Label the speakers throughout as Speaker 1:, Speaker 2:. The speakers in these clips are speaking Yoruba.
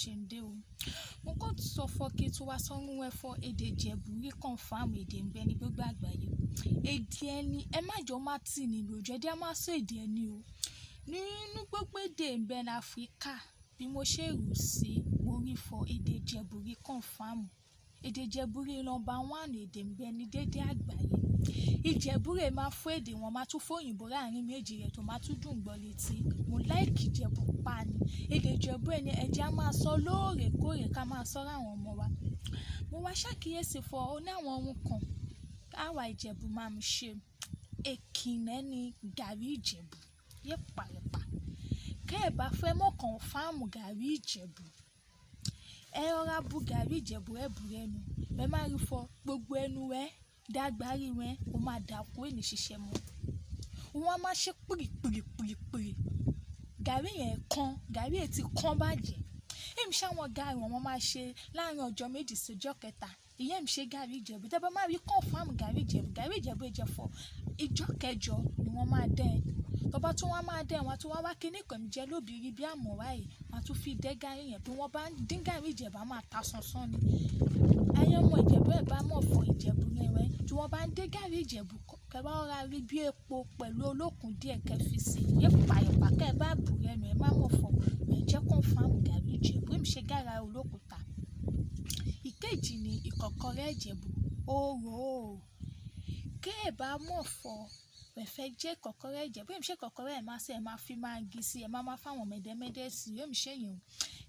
Speaker 1: ṣe ń dé o. Mo kàn sọ fọ́ kí tó wá sọ́run ẹ̀fọ́ èdè Ìjẹ̀bú rí confam èdè ń bẹ ní gbogbo àgbáyé. Èdè ẹni ẹ má jọ má tì ní lójú ẹ dí a má sọ èdè ẹni o. Nínú gbogbo èdè ń bẹ ní Áfíríkà bí mo ṣe rò sí mo rí fọ èdè Ìjẹ̀bú rí confam. Èdè Ìjẹ̀bú rí nọ́mbà 1 èdè ń bẹ ní dédé àgbáyé. Ìjẹ̀bú rẹ̀ máa fún èdè wọn máa tún fún òyìnbó láàrin méjì rẹ̀ tó máa tún dùn gbọ́ létí. Mo like Ìjẹ̀bú pa ni. Èdè Ìjẹ̀bú ẹni ẹ̀jẹ̀ á máa sọ lóòrèkóòrè ká máa sọ láwọn ọmọ wa. Mo wá ṣàkíyèsí fọ ọ ní àwọn ohun kan àwa Ìjẹ̀bú máa ń ṣe. Èkìnẹ́ ni gàrí Ìjẹ̀bú yé pàrọ̀pà. Kẹ́ ẹ̀ bá fẹ́ mọ̀ confam gàrí Ìjẹ̀bú ẹ rọra bu gàrí Ìjẹ̀bú ẹ bù ẹnu ẹ má rí fọ gbogbo ẹnu ẹ dàgbárí wọn ó máa dàkú ẹni ṣiṣẹ́ mọ́ wọn máa ṣe pìrìpìrìpìrìpìrì gàrí yẹn kan gàrí ẹ̀ ti kan bàjẹ́ èmi ṣáwọn gàrí wọn máa ṣe láàrin ọjọ́ méjì sí ọjọ́ kẹta ìyẹn mi ṣe gàrí Ìjẹ̀bú tẹ́ bá máa rí confam gàrí Ìjẹ̀bú ẹ̀jẹ̀fọ́ ìjọ kẹjọ ni wọ́n máa dẹ́ tọba tún wọ́n máa dẹ́ wọn tún wá kíní kan jẹ́ lóbìrí bí àmọ́ wáyé wọn tún fi dẹ́ gàrí yẹn bí wọ́n bá ń dín gàrí Ìjẹ̀bú á máa ta sánsán ni ẹyẹ ọmọ Ìjẹ̀bú ẹ̀ bá mọ̀ fọ Ìjẹ̀bú yẹn wẹ́ tí wọ́n bá ń dé gàrí Ìjẹ̀bú kẹ bá rọra rí bí epo pẹ̀lú olókùn díẹ̀ kẹ fi sí yé pàyọ̀pà kẹ bá bù ẹnu ẹ má mọ̀ fọ ẹ̀ jẹ́ confam gàrí Ìjẹ̀bú èmi ṣe gàrà olókùúta. Ìkejì ni ìkọ̀kọ̀rẹ́ Ìjẹ̀bú ooo kẹ́ ẹ̀ bá mọ̀ fọ fẹ́ jẹ́ ìkọ̀kọ̀rẹ́ Ìjẹ̀bú èmi ṣe ìkọ̀kọ̀rẹ́ ẹ̀ máa ṣe ẹ̀ máa fi máa gí sí ẹ̀ máa fáwọn mẹ̀dẹ́mẹ́dẹ́ sí èmi ṣe yẹn o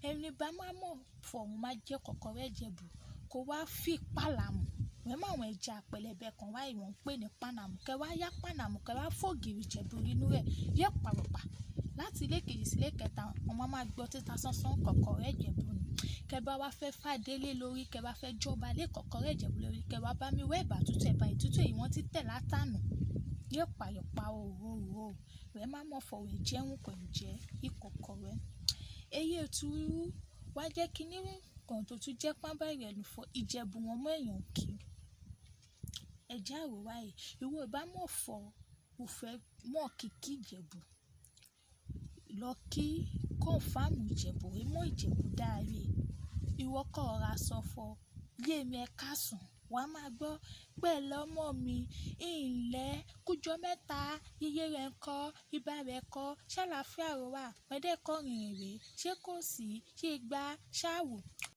Speaker 1: ẹni bá máa mọ̀ fọ òun máa jẹ́ ìkọ̀kọ̀rẹ́ Ìjẹ̀bú kó wá fi pàlàmù wẹ́n máa wọn ẹja pẹlẹbẹ kan wá ìwọ̀n pè ní pànàmù kẹ wá yá pànàmù kẹ wá fògìrì Ìjẹ̀bú inú rẹ̀ yẹ pàrọ̀pà láti ilé kejì sí ilé kẹta wọn máa gbọ́ títa sánsán ìkọ̀kọ̀rẹ́ Ìjẹ̀bú ni kẹ bá wá fẹ́ fàdélé lórí kẹ bá fẹ́ jọba lé ìkọ̀kọ̀rẹ́ Ìjẹ̀bú lórí kẹ wá bá mi wẹ́ ìbà tútù ẹ̀bà ìtútù èyí wọ́n ti tẹ̀ látànù yẹ pàyọ̀pà òwò rẹ̀ má mọ̀ fọ̀wé jẹun pẹ̀lú jẹ́ ìkọ̀kọ̀rẹ́ èyí ètò wá jẹ́ kíní kan tó tún jẹ́ pábá ìrẹ̀lú fọ Ìjẹ̀bú wọn mọ́ èèyàn kì í ẹ̀jẹ̀ àròwá yìí ìwọ ìbámọ̀ fọ òfẹ́ mọ̀ kìkì Ìjẹ̀bú lọ kí confam Ìjẹ̀bú mọ́ Ìjẹ̀bú dáre ìwọ kọ́ ọ̀ra sọ fọ lé mi ẹ kásùn wàá máa gbọ́ pẹ̀lú ọmọ mi ìlẹ̀ kújọ mẹ́ta iye rẹ̀ ń kọ́ ibà rẹ̀ kọ́ ṣàlàáfíà rò wà pẹ́ẹ́dẹ́kọ́ rìnrìn rè ṣé kò sí ṣé gbá ṣáàwò